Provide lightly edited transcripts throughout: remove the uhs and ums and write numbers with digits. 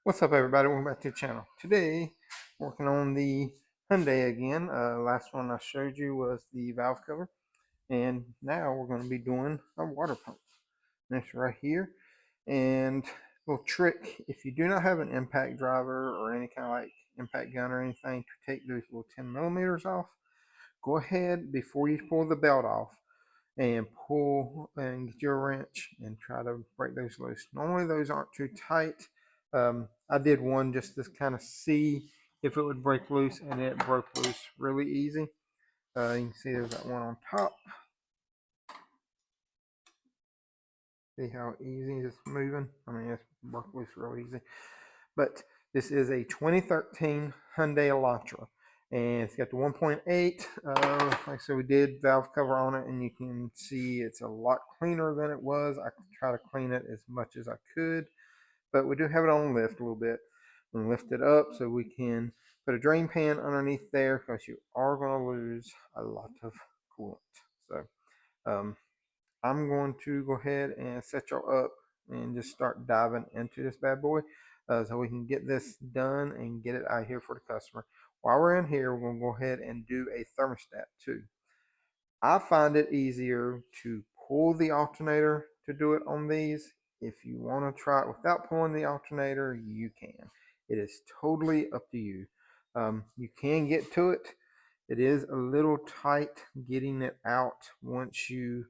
What's up, everybody? Welcome back to the channel. Today, working on the Hyundai again. Last one I showed you was the valve cover, and now we're going to be doing a water pump. That's right here. And little trick: if you do not have an impact driver or any kind of like impact gun or anything to take those little 10 millimeters off, go ahead before you pull the belt off and pull and get your wrench and try to break those loose. Normally those aren't too tight. I did one just to kind of see if it would break loose, and it broke loose really easy. You can see there's that one on top. See how easy it's moving? I mean, it's broke loose real easy. But this is a 2013 Hyundai Elantra, and it's got the 1.8. Like I said, we did valve cover on it, and you can see it's a lot cleaner than it was. I try to clean it as much as I could, but we do have it on lift a little bit. And lift it up so we can put a drain pan underneath there, because you are going to lose a lot of coolant. So I'm going to go ahead and set y'all up and just start diving into this bad boy, so we can get this done and get it out here for the customer. While we're in here, we're going to go ahead and do a thermostat too. I find it easier to pull the alternator to do it on these. If you want to try it without pulling the alternator, you can. It is totally up to you. You can get to it. It is a little tight getting it out once you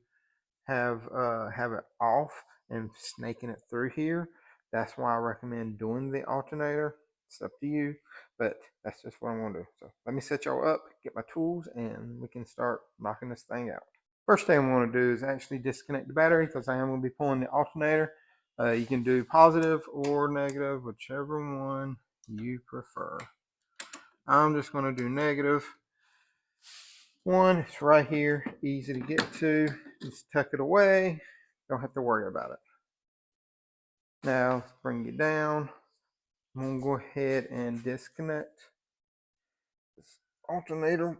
have it off and snaking it through here. That's why I recommend doing the alternator. It's up to you, but that's just what I'm going to do. So let me set y'all up, get my tools, and we can start knocking this thing out. First thing I'm going to do is actually disconnect the battery, because I am going to be pulling the alternator. You can do positive or negative, whichever one you prefer. I'm just going to do negative. One, it's right here, easy to get to. Just tuck it away. Don't have to worry about it. Now, let's bring it down. I'm going to go ahead and disconnect this alternator.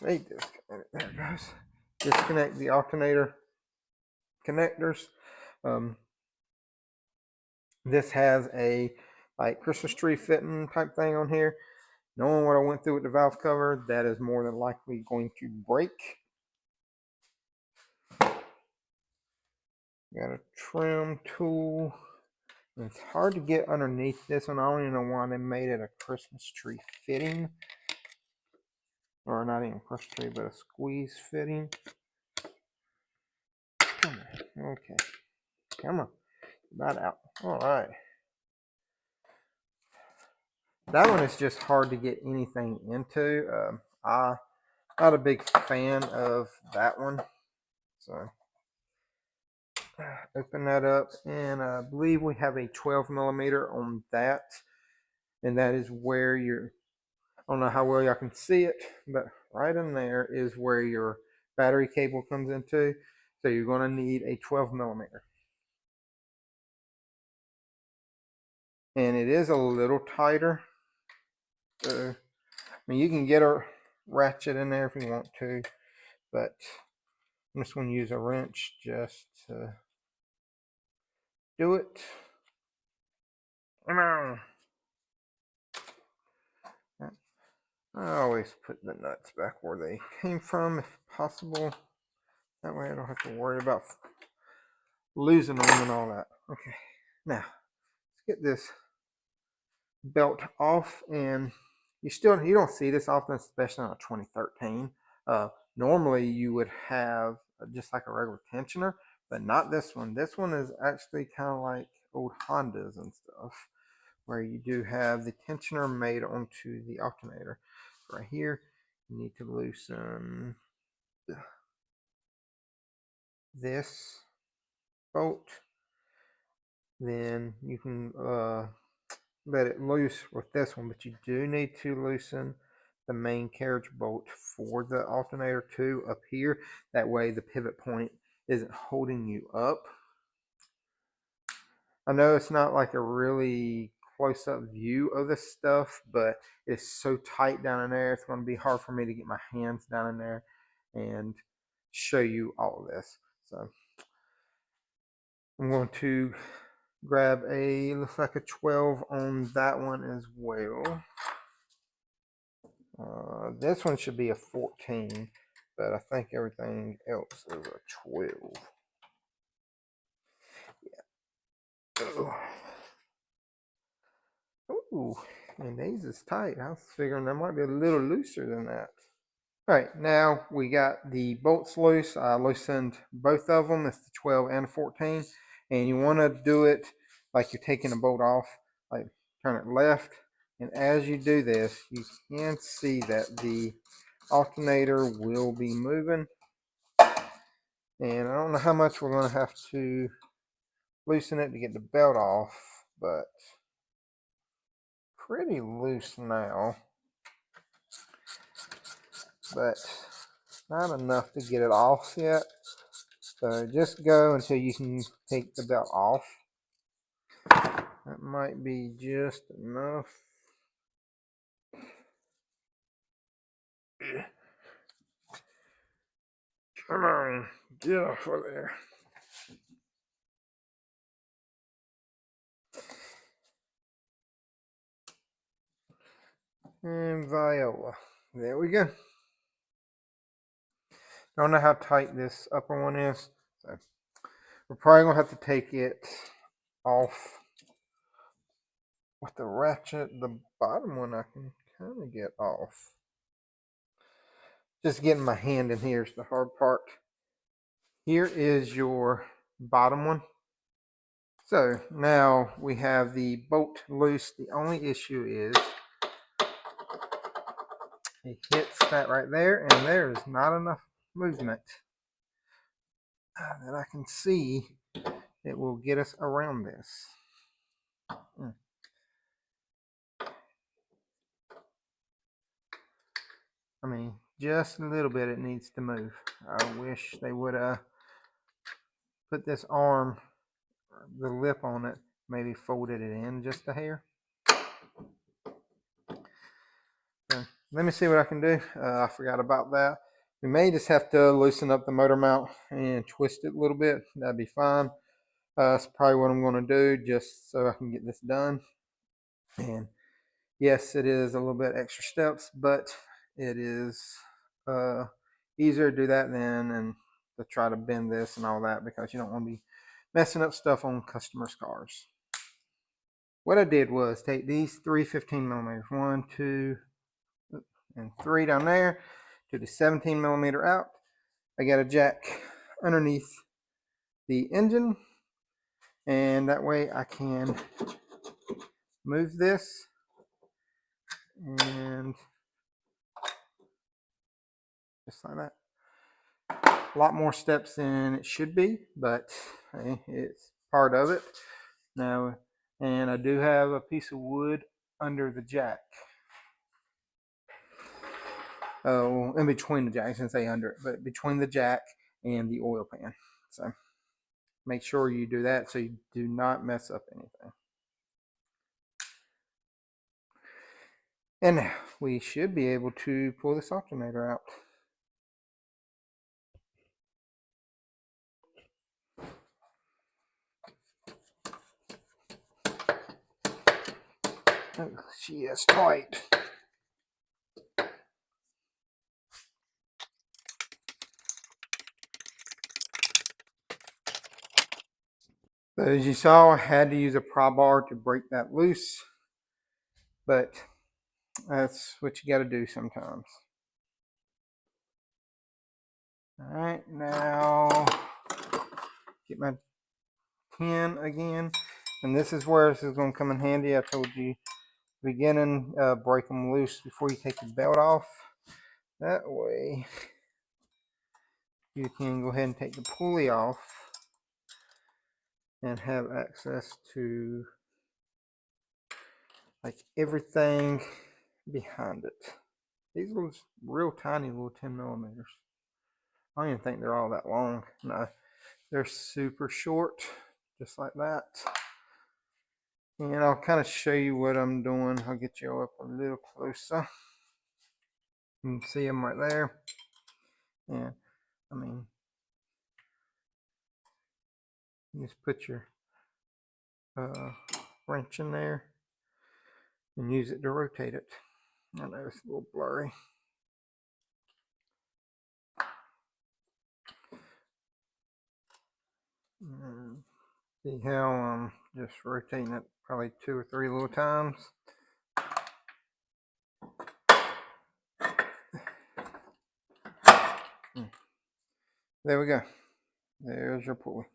Say disconnect. There it goes. Disconnect the alternator connectors. This has a like Christmas tree fitting type thing on here. Knowing what I went through with the valve cover, that is more than likely going to break. Got a trim tool. It's hard to get underneath this one. I don't even know why they made it a Christmas tree fitting. Or not even a Christmas tree, but a squeeze fitting. Come on. Okay. Come on. That out. Alright. That one is just hard to get anything into. I'm not a big fan of that one. So open that up, and I believe we have a 12 millimeter on that, and that is where your, I don't know how well y'all can see it, but right in there is where your battery cable comes into. So you're going to need a 12 millimeter, and it is a little tighter. So I mean, you can get a ratchet in there if you want to, but I'm just going to use a wrench just to do it. I always put the nuts back where they came from if possible. That way I don't have to worry about losing them and all that. Okay, now let's get this belt off, and you don't see this often, especially on a 2013. Normally you would have just like a regular tensioner, but not this one. This one is actually kind of like old Hondas and stuff, where you do have the tensioner made onto the alternator. Right here, you need to loosen this bolt. Then you can let it loose with this one, but you do need to loosen the main carriage bolt for the alternator too up here. That way the pivot point isn't holding you up. I know it's not like a really close-up view of this stuff, but it's so tight down in there, it's going to be hard for me to get my hands down in there and show you all of this. So I'm going to grab a, looks like a 12 on that one as well. This one should be a 14, but I think everything else is a 12. Yeah. Ooh, and these is tight. I was figuring they might be a little looser than that. All right, now we got the bolts loose. I loosened both of them. It's the 12 and 14. And you want to do it like you're taking a bolt off, like turn it left. And as you do this, you can see that the alternator will be moving. And I don't know how much we're going to have to loosen it to get the belt off, but pretty loose now. But not enough to get it off yet. So just go until you can take the belt off. That might be just enough. Come on, get off of there. And viola. There we go. Don't know how tight this upper one is. So we're probably going to have to take it off with the ratchet. The bottom one I can kind of get off. Just getting my hand in here is the hard part. Here is your bottom one. So now we have the bolt loose. The only issue is it hits that right there, and there is not enough movement that I can see that will get us around this. I mean, just a little bit it needs to move. I wish they would put this arm, the lip on it, maybe folded it in just a hair. So let me see what I can do. I forgot about that. We may just have to loosen up the motor mount and twist it a little bit. That'd be fine. That's probably what I'm going to do just so I can get this done. And yes, it is a little bit extra steps, but it is easier to do that than and to try to bend this and all that, because you don't want to be messing up stuff on customers' cars. What I did was take these three 15 millimeters, 1, 2, and 3 down there, to the 17 millimeter out. I got a jack underneath the engine, and that way I can move this and just like that. A lot more steps than it should be, but hey, it's part of it now. And I do have a piece of wood under the jack. Oh, in between the jack, I shouldn't say under it, but between the jack and the oil pan. So make sure you do that so you do not mess up anything. And now we should be able to pull this alternator out. Oh, she is tight. So as you saw, I had to use a pry bar to break that loose, but that's what you got to do sometimes. All right, now get my pin again, and this is where this is going to come in handy. I told you beginning, break them loose before you take the belt off. That way you can go ahead and take the pulley off and have access to like everything behind it. These are real tiny little 10 millimeters. I don't even think they're all that long. No, they're super short, just like that. And I'll kind of show you what I'm doing. I'll get you up a little closer. You can see them right there. Yeah, I mean, you just put your wrench in there and use it to rotate it. I know it's a little blurry. See how I'm just rotating it probably 2 or 3 little times. There we go. There's your pulley.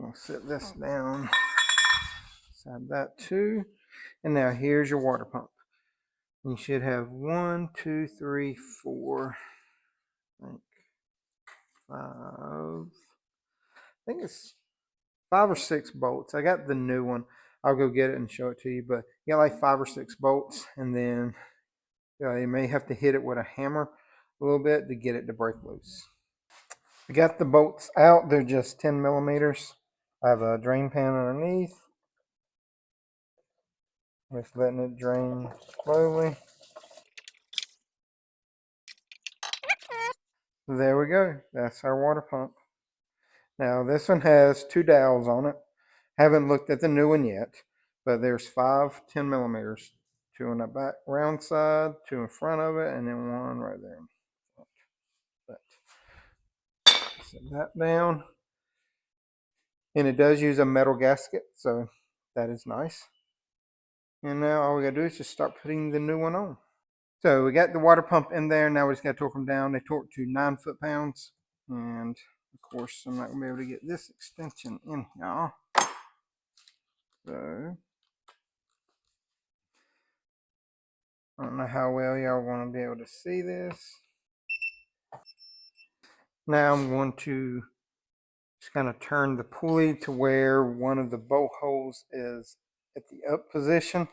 I'll set this down beside that too. And now here's your water pump. You should have 1, 2, 3, 4, I think 5. I think it's 5 or 6 bolts. I got the new one. I'll go get it and show it to you. But you got like 5 or 6 bolts, and then you may have to hit it with a hammer a little bit to get it to break loose. We got the bolts out. They're just 10 millimeters. I have a drain pan underneath. Just letting it drain slowly. There we go. That's our water pump. Now this one has 2 dowels on it. Haven't looked at the new one yet, but there's 5 10 millimeters. 2 on the back round side, 2 in front of it, and then 1 right there in front. Set that down. And it does use a metal gasket, so that is nice. And now all we gotta do is just start putting the new one on. So we got the water pump in there. Now we just gotta torque them down. They torque to 9 foot-pounds. And of course, I'm not gonna be able to get this extension in here. So I don't know how well y'all want to be able to see this. Now I'm going to just kind of turn the pulley to where one of the bolt holes is at the up position.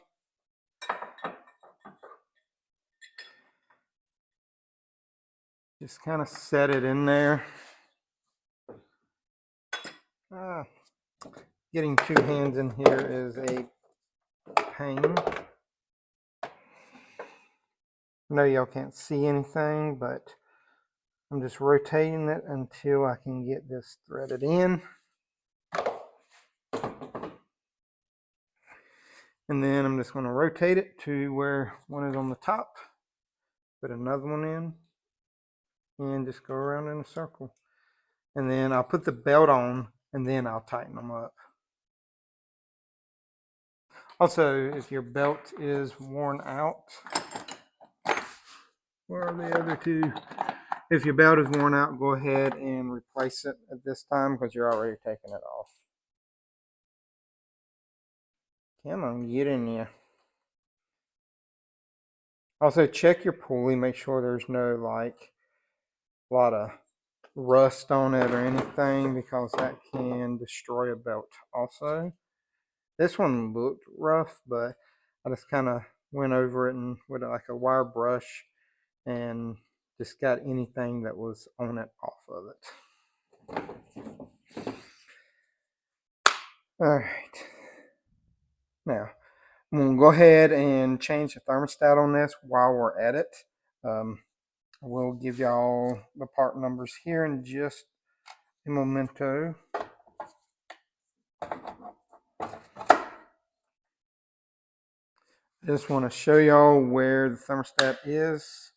Just kind of set it in there. Getting 2 hands in here is a pain. I know y'all can't see anything, but I'm just rotating it until I can get this threaded in. And then I'm just going to rotate it to where one is on the top, put another one in, and just go around in a circle. And then I'll put the belt on, and then I'll tighten them up. Also, if your belt is worn out, where are the other 2? If your belt is worn out, go ahead and replace it at this time because you're already taking it off. Come on, get in there. Also, check your pulley. Make sure there's no like a lot of rust on it or anything because that can destroy a belt. Also, this one looked rough, but I just kind of went over it and with like a wire brush and just got anything that was on it off of it. All right. Now, I'm going to go ahead and change the thermostat on this while we're at it. We'll give y'all the part numbers here in just a momento. I just want to show y'all where the thermostat is.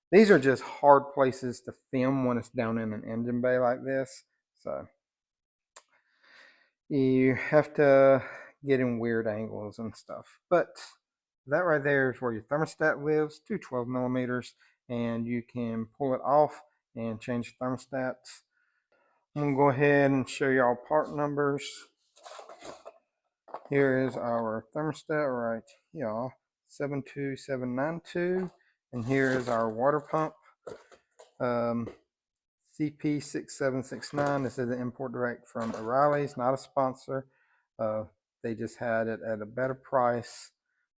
These are just hard places to film when it's down in an engine bay like this. So you have to get in weird angles and stuff. But that right there is where your thermostat lives, 212 millimeters, and you can pull it off and change the thermostats. I'm going to go ahead and show y'all part numbers. Here is our thermostat right here, 72792, and here is our water pump, CP6769. This is an import direct from O'Reilly's, not a sponsor. They just had it at a better price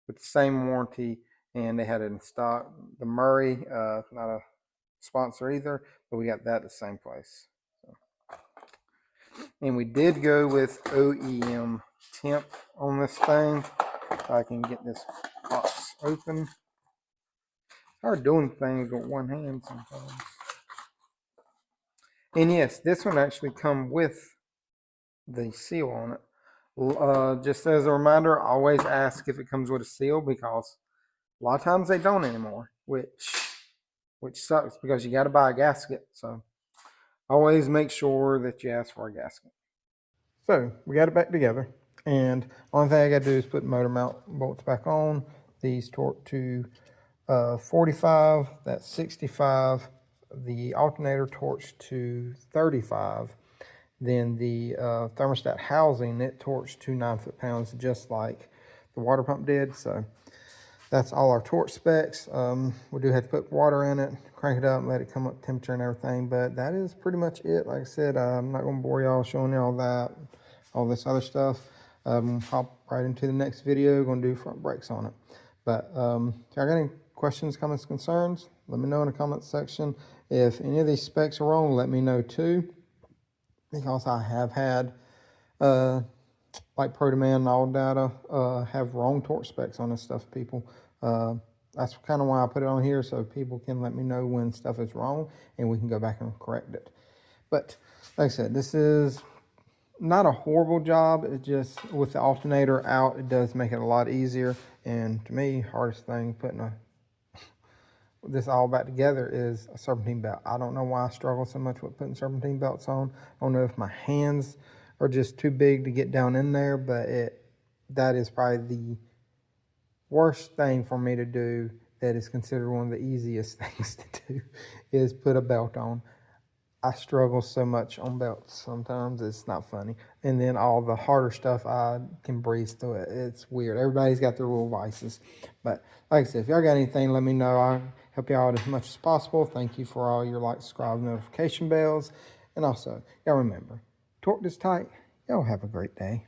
with the same warranty, and they had it in stock. The Murray, not a sponsor either, but we got that at the same place. And we did go with OEM temp on this thing. I can get this box open. Hard doing things with one hand sometimes. And yes, this one actually come with the seal on it. Just as a reminder, always ask if it comes with a seal, because a lot of times they don't anymore, which sucks because you got to buy a gasket. So always make sure that you ask for a gasket. So we got it back together, and only thing I got to do is put motor mount bolts back on. These torque to 45, that's 65. The alternator torques to 35. Then the thermostat housing, it torques to 9 foot-pounds, just like the water pump did. So that's all our torque specs. We do have to put water in it, crank it up, let it come up to temperature and everything, but that is pretty much it. Like I said, I'm not going to bore y'all showing you all that, all this other stuff. Hop right into the next video, going to do front brakes on it. But if y'all got any questions, comments, concerns, let me know in the comments section. If any of these specs are wrong, let me know too, because I have had like ProDemand and All Data have wrong torque specs on this stuff, people. That's kind of why I put it on here, so people can let me know when stuff is wrong and we can go back and correct it. But like I said, this is not a horrible job. It just, with the alternator out, it does make it a lot easier. And to me, hardest thing putting this all back together is a serpentine belt. I don't know why I struggle so much with putting serpentine belts on. I don't know if my hands are just too big to get down in there, but that is probably the worst thing for me to do. That is considered one of the easiest things to do, is put a belt on. I struggle so much on belts sometimes, it's not funny. And then all the harder stuff, I can breeze through it. It's weird. Everybody's got their little vices. But like I said, if y'all got anything, let me know. I'll help y'all out as much as possible. Thank you for all your like, subscribe, notification bells. And also, y'all remember, torque this tight. Y'all have a great day.